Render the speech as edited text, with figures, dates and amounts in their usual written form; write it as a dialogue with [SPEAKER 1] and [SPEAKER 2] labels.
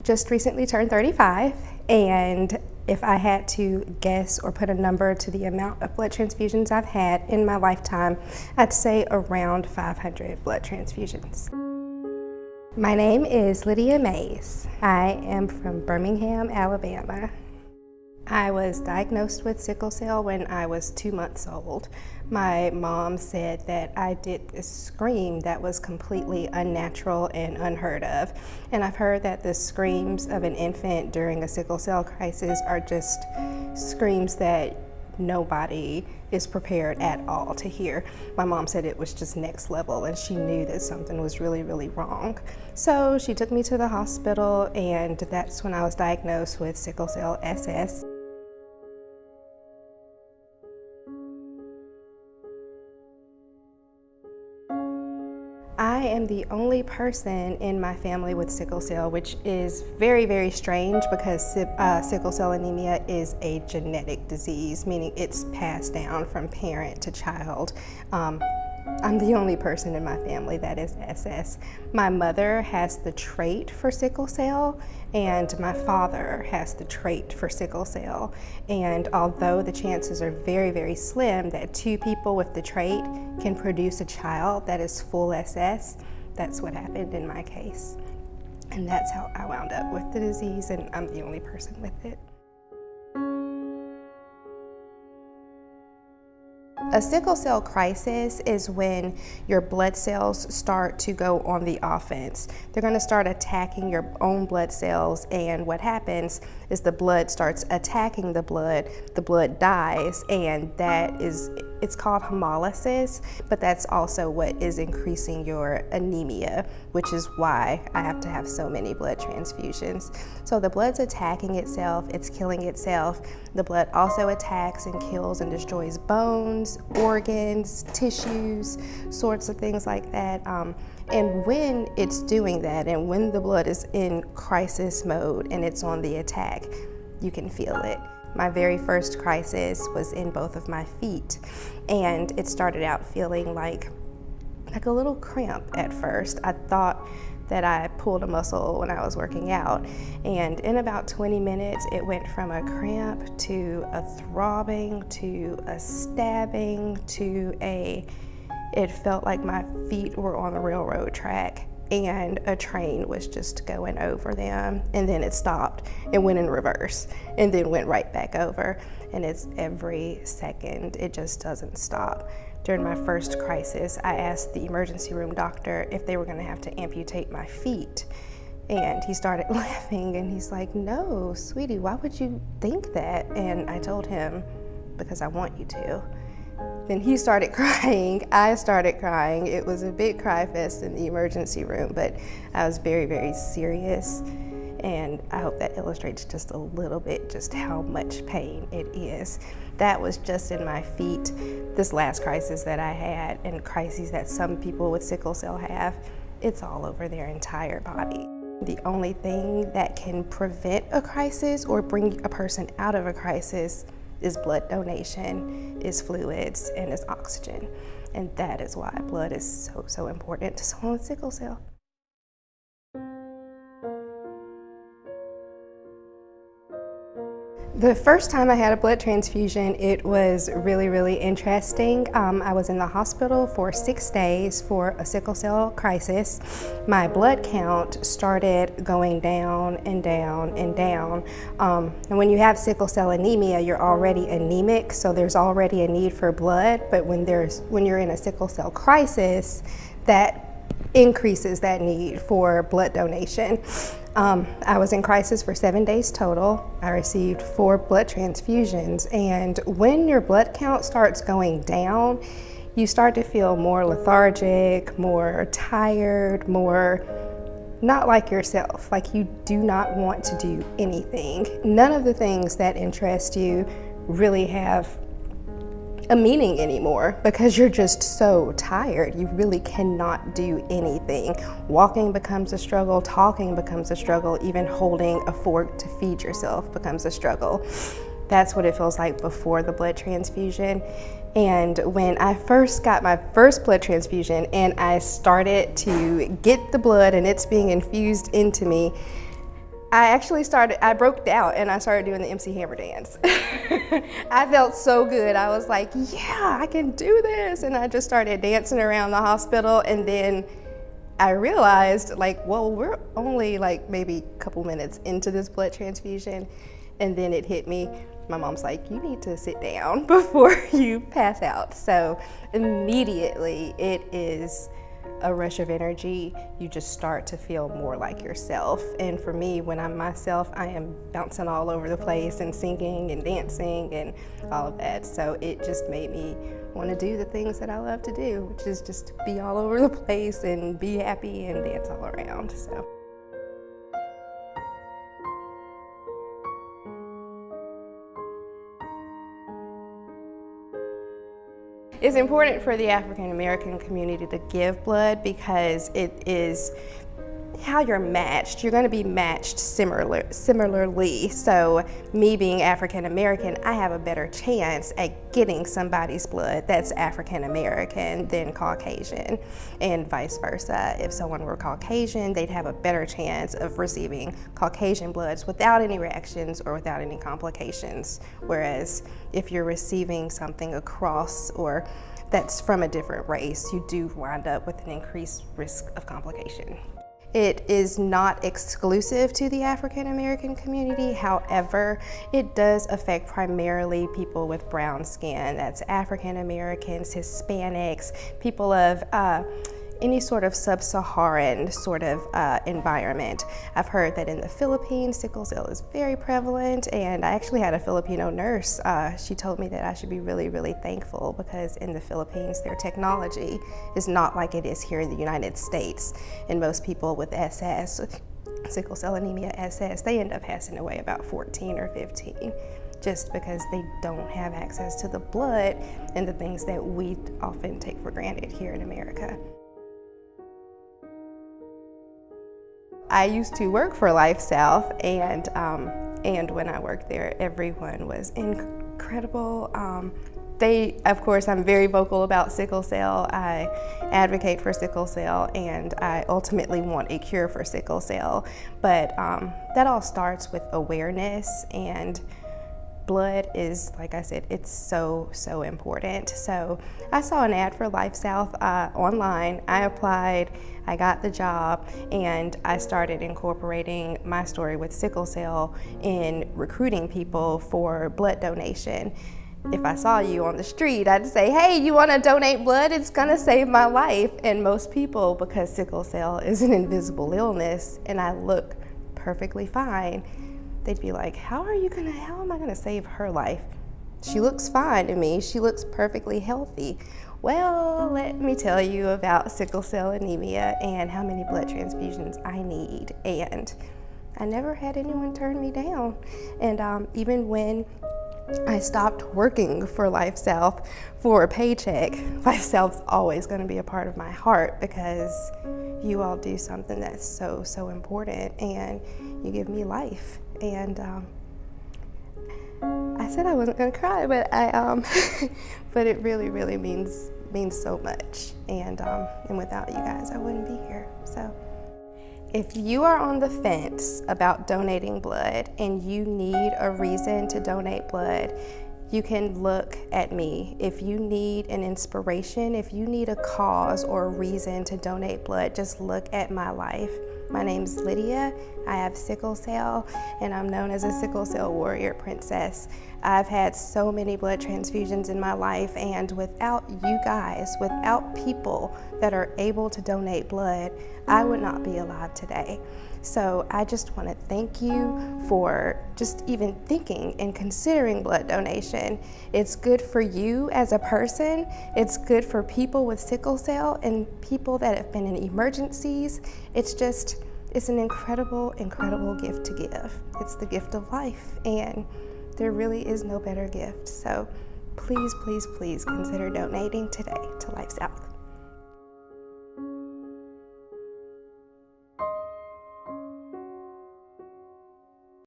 [SPEAKER 1] Just recently turned 35, and if I had to guess or put a number to the amount of blood transfusions I've had in my lifetime, I'd say around 500 blood transfusions. My name is Lydia Mays. I am from Birmingham, Alabama. I was diagnosed with sickle cell when I was 2 months old. My mom said that I did this scream that was completely unnatural and unheard of. And I've heard that the screams of an infant during a sickle cell crisis are just screams that nobody is prepared at all to hear. My mom said it was just next level, and she knew that something was really, really wrong. So she took me to the hospital, and that's when I was diagnosed with sickle cell SS. I am the only person in my family with sickle cell, which is very, very strange because sickle cell anemia is a genetic disease, meaning it's passed down from parent to child. I'm the only person in my family that is SS. My mother has the trait for sickle cell, and my father has the trait for sickle cell. And although the chances are very, very slim that two people with the trait can produce a child that is full SS, that's what happened in my case. And that's how I wound up with the disease, and I'm the only person with it. A sickle cell crisis is when your blood cells start to go on the offense. They're going to start attacking your own blood cells, and what happens is the blood starts attacking the blood dies, and it's called hemolysis, but that's also what is increasing your anemia, which is why I have to have so many blood transfusions. So the blood's attacking itself, it's killing itself. The blood also attacks and kills and destroys bones, organs, tissues, sorts of things like that. And when it's doing that, and when the blood is in crisis mode and it's on the attack, you can feel it. My very first crisis was in both of my feet, and it started out feeling like a little cramp at first. I thought that I pulled a muscle when I was working out, and in about 20 minutes it went from a cramp to a throbbing to a stabbing to it felt like my feet were on the railroad track and a train was just going over them, and then it stopped and went in reverse and then went right back over, and it's every second. It just doesn't stop. During my first crisis, I asked the emergency room doctor if they were going to have to amputate my feet, and he started laughing, and he's like, "No, sweetie, why would you think that?" And I told him, "Because I want you to." Then he started crying, I started crying. It was a big cry fest in the emergency room, but I was very, very serious. And I hope that illustrates just a little bit just how much pain it is. That was just in my feet. This last crisis that I had, and crises that some people with sickle cell have, it's all over their entire body. The only thing that can prevent a crisis or bring a person out of a crisis is blood donation, is fluids, and is oxygen. And that is why blood is so important to someone with sickle cell. The first time I had a blood transfusion, it was really, really interesting. I was in the hospital for 6 days for a sickle cell crisis. My blood count started going down and down and down. And when you have sickle cell anemia, you're already anemic, so there's already a need for blood. But when you're in a sickle cell crisis, that increases that need for blood donation. I was in crisis for 7 days total. I received 4 blood transfusions, and when your blood count starts going down, you start to feel more lethargic, more tired, more not like yourself, like you do not want to do anything. None of the things that interest you really have a meaning anymore because you're just so tired. You really cannot do anything. Walking becomes a struggle, talking becomes a struggle, even holding a fork to feed yourself becomes a struggle. That's what it feels like before the blood transfusion. And when I first got my first blood transfusion and I started to get the blood and it's being infused into me, I broke out and I started doing the MC Hammer dance. I felt so good. I was like, yeah, I can do this. And I just started dancing around the hospital, and then I realized, like, well, we're only like maybe a couple minutes into this blood transfusion, and then it hit me. My mom's like, you need to sit down before you pass out. So immediately it is a rush of energy. You just start to feel more like yourself. And for me, when I'm myself, I am bouncing all over the place and singing and dancing and all of that. So it just made me want to do the things that I love to do, which is just be all over the place and be happy and dance all around. So. It's important for the African American community to give blood because it is how you're matched. You're going to be matched similarly. So me being African American, I have a better chance at getting somebody's blood that's African American than Caucasian, and vice versa. If someone were Caucasian, they'd have a better chance of receiving Caucasian bloods without any reactions or without any complications. Whereas if you're receiving something across or that's from a different race, you do wind up with an increased risk of complication. It is not exclusive to the African American community. However, it does affect primarily people with brown skin. That's African Americans, Hispanics, people of any sort of sub-Saharan sort of environment. I've heard that in the Philippines, sickle cell is very prevalent, and I actually had a Filipino nurse. She told me that I should be really, really thankful because in the Philippines, their technology is not like it is here in the United States. And most people with SS, sickle cell anemia SS, they end up passing away about 14 or 15. Just because they don't have access to the blood and the things that we often take for granted here in America. I used to work for LifeSouth, and when I worked there, everyone was incredible. Of course, I'm very vocal about sickle cell. I advocate for sickle cell, and I ultimately want a cure for sickle cell. But that all starts with awareness, and blood is, like I said, it's so, so important. So I saw an ad for LifeSouth online. I applied, I got the job, and I started incorporating my story with sickle cell in recruiting people for blood donation. If I saw you on the street, I'd say, hey, you want to donate blood? It's going to save my life. And most people, because sickle cell is an invisible illness and I look perfectly fine, they'd be like, how am I gonna save her life? She looks fine to me. She looks perfectly healthy. Well, let me tell you about sickle cell anemia and how many blood transfusions I need. And I never had anyone turn me down. And even when I stopped working for LifeSouth for a paycheck, LifeSouth's always going to be a part of my heart because you all do something that's so, so important, and you give me life. And I said I wasn't going to cry, but but it really, really means so much. And without you guys, I wouldn't be here. So if you are on the fence about donating blood and you need a reason to donate blood, you can look at me. If you need an inspiration, if you need a cause or a reason to donate blood, just look at my life. My name's Lydia. I have sickle cell, and I'm known as a sickle cell warrior princess. I've had so many blood transfusions in my life, and without you guys, without people that are able to donate blood, I would not be alive today. So I just want to thank you for just even thinking and considering blood donation. It's good for you as a person. It's good for people with sickle cell and people that have been in emergencies. It's an incredible, incredible gift to give. It's the gift of life, and there really is no better gift. So please, please, please consider donating today to LifeSouth.